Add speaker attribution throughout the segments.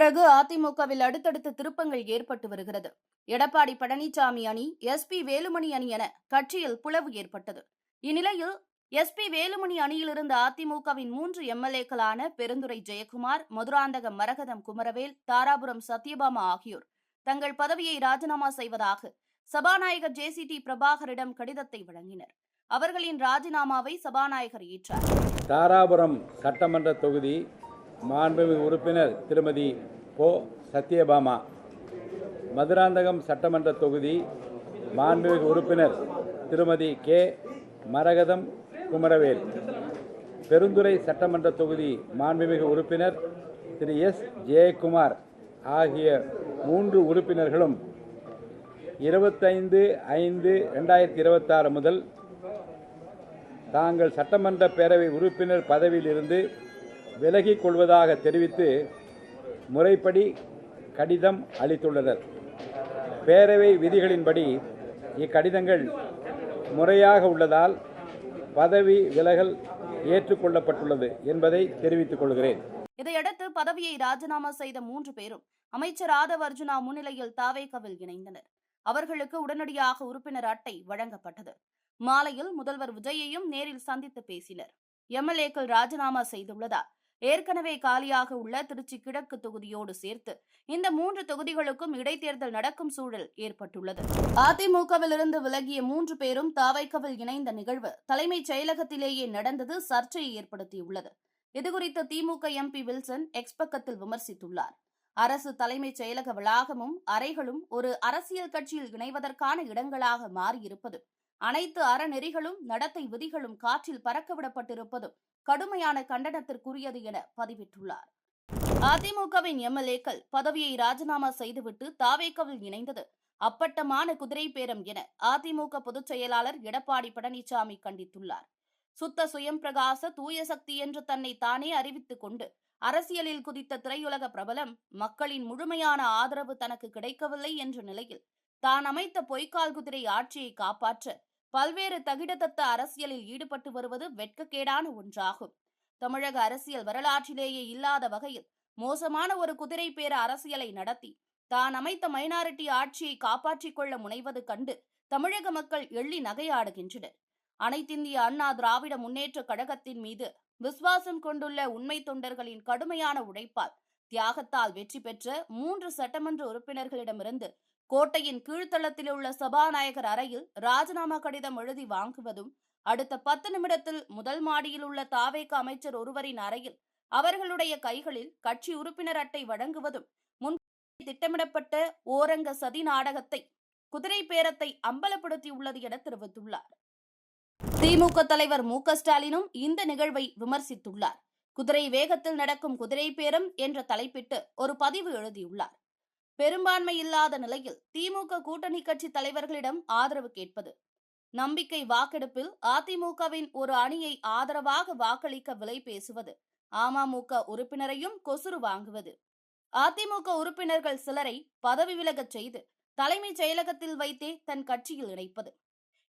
Speaker 1: பிறகு அதிமுகவில் அடுத்தடுத்த திருப்பங்கள் ஏற்பட்டு வருகிறது. எடப்பாடி பழனிசாமி அணி, எஸ்.பி. வேலுமணி அணி என கட்சியில் பிளவு ஏற்பட்டது. இந்நிலையில் எஸ்.பி. வேலுமணி அணியிலிருந்த அதிமுகவின் 3 எம்எல்ஏக்களான பெருந்துறை ஜெயக்குமார், மதுராந்தகம் மரகதம் குமரவேல், தாராபுரம் சத்யபாமா ஆகியோர் தங்கள் பதவியை ராஜினாமா செய்வதாக சபாநாயகர் ஜே.சி.டி. பிரபாகரிடம் கடிதத்தை வழங்கினர். அவர்களின் ராஜினாமாவை சபாநாயகர் ஏற்றார்.
Speaker 2: தாராபுரம் சட்டமன்ற தொகுதி மாண்புமிகு உறுப்பினர் திருமதி கோ. சத்யபாமா, மதுராந்தகம் சட்டமன்ற தொகுதி மாண்புமிகு உறுப்பினர் திருமதி கே. மரகதம் குமரவேல், பெருந்துறை சட்டமன்ற தொகுதி மாண்புமிகு உறுப்பினர் திரு எஸ். ஜெயக்குமார் ஆகிய 3 உறுப்பினர்களும் 25/5/2026 முதல் தாங்கள் சட்டமன்ற பேரவை உறுப்பினர் பதவியிலிருந்து விலகிக் கொள்வதாக தெரிவித்து முறைப்படி கடிதம் அளித்துள்ளனர். பேரவை விதிகளின்படி இக்கடிதங்கள் முறையாக உள்ளதால் பதவி விலகல் ஏற்றுக்கொள்ளப்பட்டுள்ளது என்பதை தெரிவித்துக் கொள்கிறேன்.
Speaker 1: இதையடுத்து பதவியை ராஜினாமா செய்த 3 பேரும் அமைச்சர் ஆதவ் அர்ஜுனா முன்னிலையில் தாவேகாவில் இணைந்தனர். அவர்களுக்கு உடனடியாக உறுப்பினர் அட்டை வழங்கப்பட்டது. மாலையில் முதல்வர் விஜயையும் நேரில் சந்தித்து பேசினர். எம்எல்ஏக்கள் ராஜினாமா செய்துள்ளதால் ஏற்கனவே காலியாக உள்ள திருச்சி கிழக்கு தொகுதியோடு சேர்த்து இந்த 3 தொகுதிகளுக்கும் இடைத்தேர்தல் நடக்கும் சூழல் ஏற்பட்டுள்ளது. அதிமுகவில் இருந்து விலகிய 3 பேரும் தாவேகாவில் இணைந்த நிகழ்வு தலைமைச் செயலகத்திலேயே நடந்தது சர்ச்சையை ஏற்படுத்தியுள்ளது. இதுகுறித்து திமுக எம்பி வில்சன் எக்ஸ் பக்கத்தில் விமர்சித்துள்ளார். அரசு தலைமைச் செயலக வளாகமும் அறைகளும் ஒரு அரசியல் கட்சியில் இணைவதற்கான இடங்களாக மாறியிருப்பது, அனைத்து அறநெறிகளும் நடத்தை விதிகளும் காற்றில் பறக்கவிடப்பட்டிருப்பதும் கடுமையான கண்டனத்திற்குரியது என பதிவிட்டுள்ளார். அதிமுகவின் எம்எல்ஏக்கள் பதவியை ராஜினாமா செய்துவிட்டு தாவேகாவில் இணைந்தது அப்பட்டமான குதிரை பேரம் என அதிமுக பொதுச் செயலாளர் எடப்பாடி பழனிசாமி கண்டித்துள்ளார். சுத்த சுயம் பிரகாச தூய சக்தி என்று தன்னை தானே அறிவித்துக் கொண்டு அரசியலில் குதித்த திரையுலக பிரபலம் மக்களின் முழுமையான ஆதரவு தனக்கு கிடைக்கவில்லை என்ற நிலையில் தான் அமைத்த பொய்க்கால் குதிரை ஆட்சியை காப்பாற்ற பல்வேறு தகிடத்தத்த அரசியலில் ஈடுபட்டு வருவது வெட்கக்கேடான ஒன்றாகும். தமிழக அரசியல் வரலாற்றிலேயே இல்லாத வகையில் மோசமான ஒரு குதிரை பேர அரசியலை நடத்தி தான் அமைத்த மைனாரிட்டி ஆட்சியை காப்பாற்றிக் கொள்ள முனைவது கண்டு தமிழக மக்கள் எள்ளி நகையாடுகின்றனர். அனைத்திந்திய அண்ணா திராவிட முன்னேற்ற கழகத்தின் மீது விசுவாசம் கொண்டுள்ள உண்மை தொண்டர்களின் கடுமையான உழைப்பால் தியாகத்தால் வெற்றி பெற்ற 3 சட்டமன்ற உறுப்பினர்களிடமிருந்து கோட்டையின் கீழ்த்தளத்தில் உள்ள சபாநாயகர் அறையில் ராஜினாமா கடிதம் எழுதி வாங்குவதும், அடுத்த 10 நிமிடத்தில் முதல் மாடியில் உள்ள தாவேகா அமைச்சர் ஒருவரின் அறையில் அவர்களுடைய கைகளில் கட்சி உறுப்பினர் அட்டை வழங்குவதும் முன் திட்டமிடப்பட்ட ஓரங்க சதி நாடகத்தை, குதிரை பேரத்தை அம்பலப்படுத்தியுள்ளது என தெரிவித்துள்ளார். திமுக தலைவர் மு.க. ஸ்டாலினும் இந்த நிகழ்வை விமர்சித்துள்ளார். குதிரை வேகத்தில் நடக்கும் குதிரை பேரம் என்ற தலைப்பிட்டு ஒரு பதிவு எழுதியுள்ளார். பெரும்பான்மை இல்லாத நிலையில் திமுக கூட்டணி கட்சி தலைவர்களிடம் ஆதரவு கேட்பது, நம்பிக்கை வாக்கெடுப்பில் அதிமுகவின் ஒரு அணியை ஆதரவாக வாக்களிக்க விலை பேசுவது, அமமுக உறுப்பினரையும் கொசுறு வாங்குவது, அதிமுக உறுப்பினர்கள் சிலரை பதவி விலகச் செய்து தலைமைச் செயலகத்தில் வைத்தே தன் கட்சியில் இணைப்பது,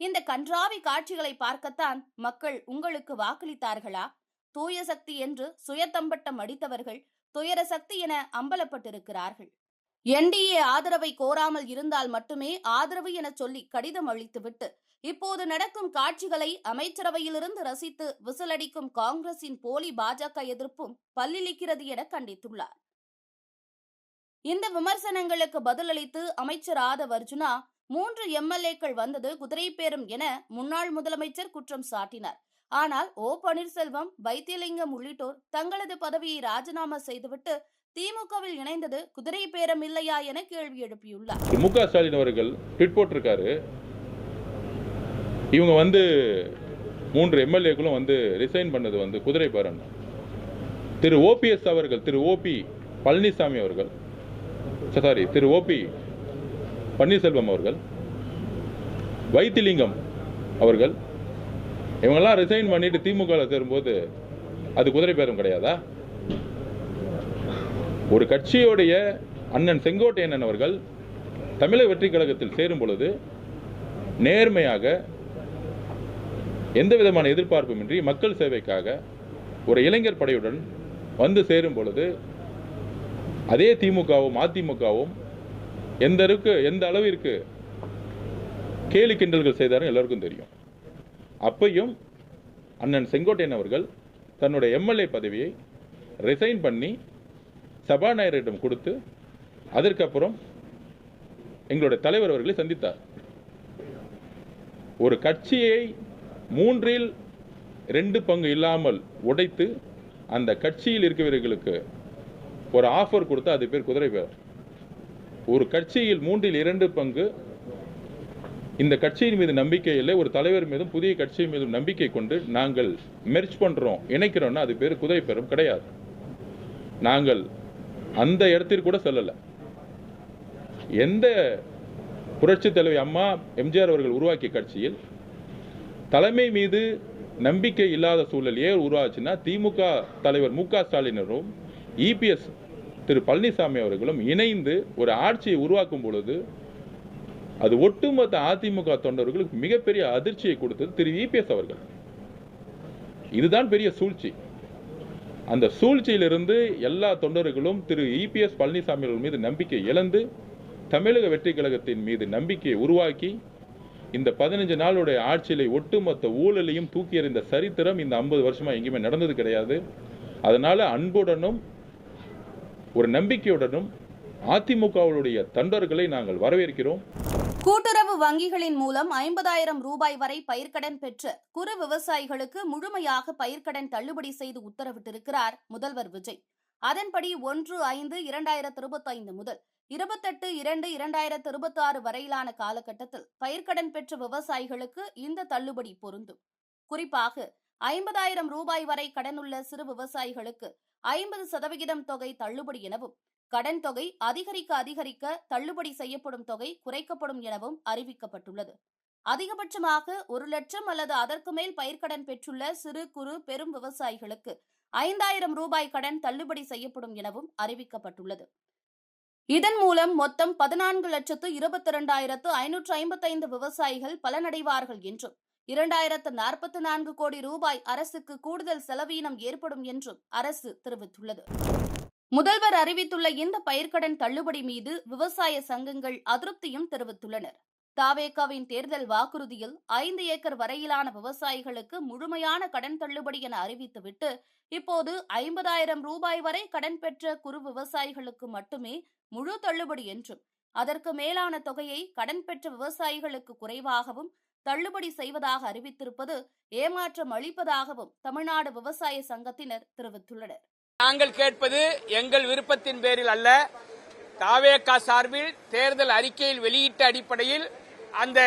Speaker 1: இந்த கன்றாவி காட்சிகளை பார்க்கத்தான் மக்கள் உங்களுக்கு வாக்களித்தார்களா? தூய சக்தி என்று சுயத்தம்பட்டம் அடித்தவர்கள் துயர சக்தி என அம்பலப்பட்டிருக்கிறார்கள். என்டிஏ ஆதரவை கோராமல் இருந்தால் மட்டுமே ஆதரவு என சொல்லி கடிதம் அளித்துவிட்டு இப்போது நடக்கும் காட்சிகளை அமைச்சரவையிலிருந்து ரசித்து விசிலடிக்கும் காங்கிரசின் போலி பாஜக எதிர்ப்பும் பல்லிழிக்கிறது என கண்டித்துள்ளார். இந்த விமர்சனங்களுக்கு பதிலளித்து அமைச்சர் ஆதவ் அர்ஜுனா 3 எம்எல்ஏக்கள் வந்தது குதிரை பேரம் என முன்னாள் முதலமைச்சர் குற்றம் சாட்டினார். ஆனால் ஓ. பன்னீர்செல்வம், வைத்தியலிங்கம் உள்ளிட்டோர் தங்களது பதவியை ராஜினாமா செய்துவிட்டு திமுகவில் இணைந்தது குதிரை பேரம் இல்லையா என கேள்வி எழுப்பியுள்ளார்.
Speaker 3: மு.க. ஸ்டாலின் அவர்கள் ட்வீட் போட்டிருக்காரு, இவங்க 3 எம்எல்ஏக்களும் ரிசைன் பண்ணது குதிரை பேரம். திரு ஓபிஎஸ் அவர்கள், திரு ஓபி பழனிசாமி அவர்கள், திரு ஓபி பன்னீர்செல்வம் அவர்கள், வைத்திலிங்கம் அவர்கள், இவங்கெல்லாம் ரிசைன் பண்ணிட்டு திமுக சேரும்போது அது குதிரை பேரம் கிடையாதா? ஒரு கட்சியோடைய அண்ணன் செங்கோட்டையன் அவர்கள் தமிழக வெற்றி கழகத்தில் சேரும் பொழுது நேர்மையாக எந்த விதமான எதிர்பார்ப்புமின்றி மக்கள் சேவைக்காக ஒரு இளைஞர் படையுடன் சேரும் பொழுது அதே திமுகவும் அதிமுகவும் எந்த அளவிற்கு கேலி கிண்டல்கள் செய்தாரும் எல்லாருக்கும் தெரியும். அப்பையும் அண்ணன் செங்கோட்டையன் அவர்கள் தன்னுடைய எம்எல்ஏ பதவியை ரிசைன் பண்ணி சபாநாயகரிடம் கொடுத்து அதற்கப்புறம் எங்களுடைய தலைவர் அவர்களை சந்தித்தார். ஒரு கட்சியை 2/3 இல்லாமல் உடைத்து அந்த கட்சியில் இருக்கிறவர்களுக்கு ஒரு ஆஃபர் கொடுத்து அது பேர் குதிரை பேர். ஒரு கட்சியில் 2/3 இந்த கட்சியின் மீது நம்பிக்கை இல்லை, ஒரு தலைவர் மீதும் புதிய கட்சியின் மீதும் நம்பிக்கை கொண்டு நாங்கள் மெர்ஜ் பண்றோம், இணைக்கிறோம்னா அது பேர் குதிரை பேரும் கிடையாது. நாங்கள் அந்த இடத்திற்கு கூட செல்லல. எந்த புரட்சி தலைவி அம்மா எம்ஜிஆர் அவர்கள் உருவாக்கிய கட்சியில் தலைமை மீது நம்பிக்கை இல்லாத சூழல் ஏன் உருவாச்சுன்னா, திமுக தலைவர் மு க ஸ்டாலினரும் இபிஎஸ் திரு பழனிசாமி அவர்களும் இணைந்து ஒரு ஆட்சியை உருவாக்கும் பொழுது அது ஒட்டுமொத்த அதிமுக தொண்டர்களுக்கு மிகப்பெரிய அதிர்ச்சியை கொடுத்தது திரு இபிஎஸ் அவர்கள். இதுதான் பெரிய சூழ்ச்சி. அந்த சூழ்ச்சியிலிருந்து எல்லா தொண்டர்களும் திரு இபிஎஸ் பழனிசாமி அவர்கள் மீது நம்பிக்கை இழந்து தமிழக வெற்றி கழகத்தின் மீது நம்பிக்கையை உருவாக்கி இந்த 15 நாளுடைய ஆட்சியிலே ஒட்டுமொத்த ஊழலையும் தூக்கி எறிந்த சரித்திரம் இந்த 50 வருஷமா எங்கேயுமே நடந்தது கிடையாது. அதனால அன்புடனும் ஒரு நம்பிக்கையுடனும் அதிமுகவுடைய தொண்டர்களை நாங்கள் வரவேற்கிறோம்.
Speaker 1: கூட்டுறவு வங்கிகளின் மூலம் 50,000 ரூபாய் வரை பயிர்க்கடன் பெற்ற குறு விவசாயிகளுக்கு முழுமையாக பயிர்க்கடன் தள்ளுபடி செய்து உத்தரவிட்டிருக்கிறார் முதல்வர் விஜய். அதன்படி 1/5/2025 முதல் 28/2/2026 வரையிலான காலகட்டத்தில் பயிர்க்கடன் பெற்ற விவசாயிகளுக்கு இந்த தள்ளுபடி பொருந்தும். குறிப்பாக 50,000 ரூபாய் வரை கடனுள்ள சிறு விவசாயிகளுக்கு 50% தொகை தள்ளுபடி எனவும், கடன் தொகை அதிகரிக்க தள்ளுபடி செய்யப்படும் தொகை குறைக்கப்படும் எனவும் அறிவிக்கப்பட்டுள்ளது. அதிகபட்சமாக 1 லட்சம் அல்லது அதற்கு மேல் பயிர்க்கடன் பெற்றுள்ள சிறு குறு பெரும் விவசாயிகளுக்கு 5,000 ரூபாய் கடன் தள்ளுபடி செய்யப்படும் எனவும் அறிவிக்கப்பட்டுள்ளது. இதன் மூலம் மொத்தம் 14,22,555 விவசாயிகள் பலனடைவார்கள் என்றும் 2,044 கோடி ரூபாய் அரசுக்கு கூடுதல் செலவீனம் ஏற்படும் என்றும் அரசு தெரிவித்துள்ளது. முதல்வர் அறிவித்துள்ள இந்த பயிர்க்கடன் தள்ளுபடி மீது விவசாய சங்கங்கள் அதிருப்தியும் தெரிவித்துள்ளனர். தாவேகாவின் தேர்தல் வாக்குறுதியில் 5 ஏக்கர் வரையிலான விவசாயிகளுக்கு முழுமையான கடன் தள்ளுபடி என அறிவித்துவிட்டு இப்போது 50,000 ரூபாய் வரை கடன் பெற்ற குறு விவசாயிகளுக்கு மட்டுமே முழு தள்ளுபடி என்றும், அதற்கு மேலான தொகையை கடன் பெற்ற விவசாயிகளுக்கு குறைவாகவும் தள்ளுபடி செய்வதாக அறிவித்திருப்பது ஏமாற்றம் அளிப்பதாகவும் தமிழ்நாடு விவசாய சங்கத்தினர் தெரிவித்துள்ளனர்.
Speaker 4: நாங்கள் கேட்பது எங்கள் விருப்பத்தின் பேரில் அல்ல, தாவேகா சார்பில் தேர்தல் அறிக்கையில் வெளியிட்ட அடிப்படையில் அந்த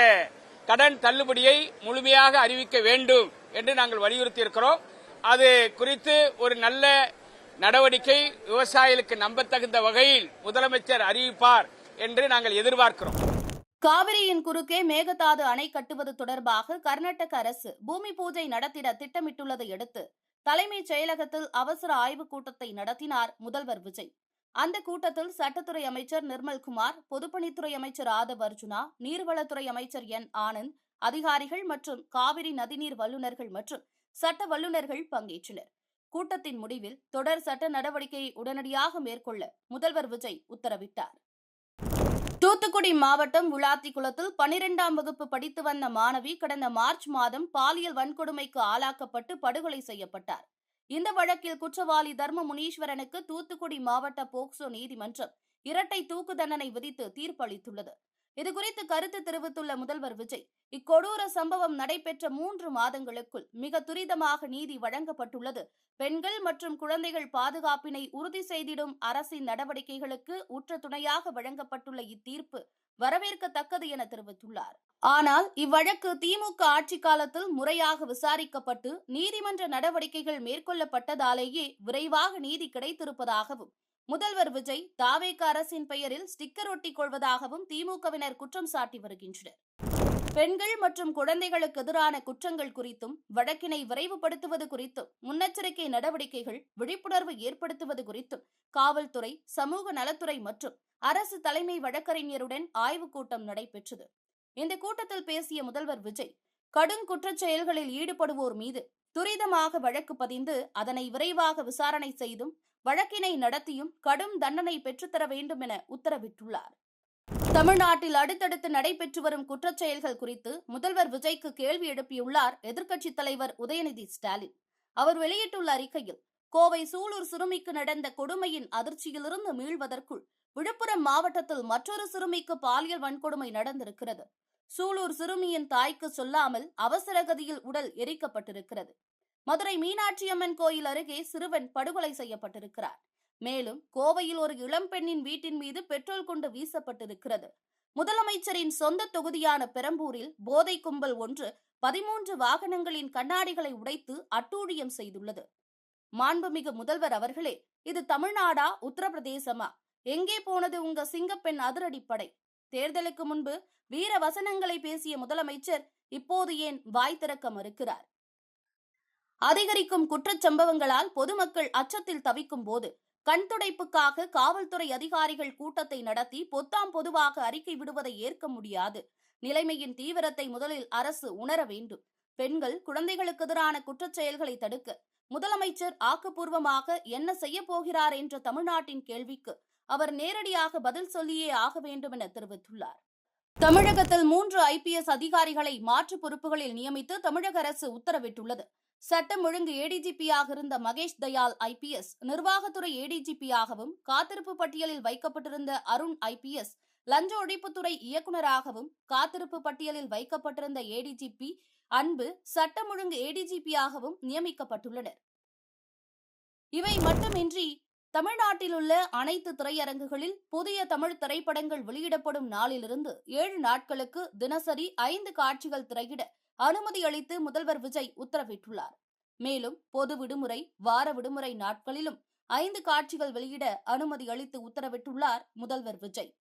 Speaker 4: கடன் தள்ளுபடியை முழுமையாக அறிவிக்க வேண்டும் என்று நாங்கள் வலியுறுத்தி இருக்கிறோம். அது குறித்து ஒரு நல்ல நடவடிக்கை விவசாயிகளுக்கு நம்பத்தகுந்த வகையில் முதலமைச்சர் அறிவிப்பார் என்று நாங்கள் எதிர்பார்க்கிறோம்.
Speaker 1: காவிரியின் குறுக்கே மேகதாது அணை கட்டுவது தொடர்பாக கர்நாடக அரசு பூமி பூஜை நடத்திட திட்டமிட்டுள்ளதை அடுத்து தலைமைச் செயலகத்தில் அவசர ஆய்வுக் கூட்டத்தை நடத்தினார் முதல்வர் விஜய். அந்த கூட்டத்தில் சட்டத்துறை அமைச்சர் நிர்மல்குமார், பொதுப்பணித்துறை அமைச்சர் ஆதவ் அர்ஜுனா, நீர்வளத்துறை அமைச்சர் என் ஆனந்த், அதிகாரிகள் மற்றும் காவிரி நதிநீர் வல்லுநர்கள் மற்றும் சட்ட வல்லுநர்கள் பங்கேற்றனர். கூட்டத்தின் முடிவில் தொடர் சட்ட நடவடிக்கையை உடனடியாக மேற்கொள்ள முதல்வர் விஜய் உத்தரவிட்டார். தூத்துக்குடி மாவட்டம் உலாத்திக்குளத்தில் 12ஆம் வகுப்பு படித்து வந்த மாணவி கடந்த மார்ச் மாதம் பாலியல் வன்கொடுமைக்கு ஆளாக்கப்பட்டு படுகொலை செய்யப்பட்டார். இந்த வழக்கில் குற்றவாளி தர்ம முனீஸ்வரனுக்கு தூத்துக்குடி மாவட்ட போக்சோ நீதிமன்றம் இரட்டை தூக்கு தண்டனை விதித்து தீர்ப்பளித்துள்ளது. இதுகுறித்து கருத்து தெரிவித்துள்ள முதல்வர் விஜய், இக்கொடூர சம்பவம் நடைபெற்ற 3 மாதங்களுக்குள் மிக துரிதமாக நீதி வழங்கப்பட்டுள்ளது. பெண்கள் மற்றும் குழந்தைகள் பாதுகாப்பினை உறுதி செய்திடும் அரசின் நடவடிக்கைகளுக்கு உற்ற துணையாக வழங்கப்பட்டுள்ள இத்தீர்ப்பு வரவேற்கத்தக்கது என தெரிவித்துள்ளார். ஆனால் இவ்வழக்கு திமுக ஆட்சி காலத்தில் முறையாக விசாரிக்கப்பட்டு நீதிமன்ற நடவடிக்கைகள் மேற்கொள்ளப்பட்டதாலேயே விரைவாக நீதி கிடைத்திருப்பதாகவும், முதல்வர் விஜய் தாவேக அரசின் பெயரில் ஸ்டிக்கர் ஒட்டிக் கொள்வதாகவும் திமுகவினர் குற்றம் சாட்டி வருகின்றனர். பெண்கள் மற்றும் குழந்தைகளுக்கு எதிரான குற்றங்கள் குறித்தும் வழக்கினை விரைவுபடுத்துவது குறித்தும் முன்னெச்சரிக்கை நடவடிக்கைகள் விழிப்புணர்வு ஏற்படுத்துவது குறித்தும் காவல்துறை, சமூக நலத்துறை மற்றும் அரசு தலைமை வழக்கறிஞருடன் ஆய்வுக் கூட்டம் நடைபெற்றது. இந்த கூட்டத்தில் பேசிய முதல்வர் விஜய், கடும் குற்றச் செயல்களில் ஈடுபடுவோர் மீது துரிதமாக வழக்கு பதிந்து அதனை விரைவாக விசாரணை செய்தும் வழக்கினை நடத்தியும் கடும் தண்டனை பெற்றுத்தர வேண்டும் என உத்தரவிட்டுள்ளார். தமிழ்நாட்டில் அடுத்தடுத்து நடைபெற்று வரும் குற்றச் செயல்கள் குறித்து முதல்வர் விஜய்க்கு கேள்வி எழுப்பியுள்ளார் எதிர்க்கட்சித் தலைவர் உதயநிதி ஸ்டாலின். அவர் வெளியிட்டுள்ள அறிக்கையில், கோவை சூலூர் சிறுமிக்கு நடந்த கொடுமையின் அதிர்ச்சியிலிருந்து மீள்வதற்குள் விழுப்புரம் மாவட்டத்தில் மற்றொரு சிறுமிக்கு பாலியல் வன்கொடுமை நடந்திருக்கிறது. சூலூர் சிறுமியின் தாய்க்கு சொல்லாமல் அவசரகதியில் உடல் எரிக்கப்பட்டிருக்கிறது. மதுரை மீனாட்சியம்மன் கோயில் அருகே சிறுவன் படுகொலை செய்யப்பட்டிருக்கிறார். மேலும் கோவையில் ஒரு இளம்பெண்ணின் வீட்டின் மீது பெட்ரோல் குண்டு வீசப்பட்டிருக்கிறது. முதலமைச்சரின் சொந்த தொகுதியான பெரம்பூரில் போதை கும்பல் ஒன்று 13 வாகனங்களின் கண்ணாடிகளை உடைத்து அட்டூழியம் செய்துள்ளது. மாண்புமிகு முதல்வர் அவர்களே, இது தமிழ்நாடா உத்தரப்பிரதேசமா? எங்கே போனது உங்க சிங்கப்பெண் அதிரடிப்படை? தேர்தலுக்கு முன்பு வீர வசனங்களை பேசிய முதலமைச்சர் இப்போது ஏன் வாய் திறக்க மறுக்கிறார்? அதிகரிக்கும் குற்றச்சம்பவங்களால் பொதுமக்கள் அச்சத்தில் தவிக்கும் போது கண் துடைப்புக்காக காவல்துறை அதிகாரிகள் கூட்டத்தை நடத்தி பொத்தாம் பொதுவாக அறிக்கை விடுவதை ஏற்க முடியாது. நிலைமையின் தீவிரத்தை முதலில் அரசு உணர வேண்டும். பெண்கள், குழந்தைகளுக்கு எதிரான குற்றச் செயல்களை தடுக்க முதலமைச்சர் ஆக்கப்பூர்வமாக என்ன செய்ய போகிறார் என்ற தமிழ்நாட்டின் கேள்விக்கு அவர் நேரடியாக பதில் சொல்லியே ஆக வேண்டும் என தெரிவித்துள்ளார். தமிழகத்தில் 3 IPS அதிகாரிகளை மாற்று பொறுப்புகளில் நியமித்து தமிழக அரசு உத்தரவிட்டுள்ளது. சட்டம் ஒழுங்கு ADGP-யாக இருந்த மகேஷ் தயாள் IPS நிர்வாகத்துறை ADGP-யாகவும், காத்திருப்பு பட்டியலில் வைக்கப்பட்டிருந்த அருண் IPS லஞ்ச ஒழிப்புத்துறை இயக்குநராகவும், காத்திருப்பு பட்டியலில் வைக்கப்பட்டிருந்த ADGP அன்பு சட்டம் ஒழுங்கு ADGP-யாகவும் நியமிக்கப்பட்டுள்ளனர். இவை மட்டுமின்றி தமிழ்நாட்டில் உள்ள அனைத்து திரையரங்குகளில் புதிய தமிழ் திரைப்படங்கள் வெளியிடப்படும் நாளிலிருந்து 7 நாட்களுக்கு தினசரி 5 காட்சிகள் திரையிட அனுமதி அளித்து முதல்வர் விஜய் உத்தரவிட்டுள்ளார். மேலும் பொது விடுமுறை, வார விடுமுறை நாட்களிலும் 5 காட்சிகள் வெளியிட அனுமதி அளித்து உத்தரவிட்டுள்ளார் முதல்வர் விஜய்.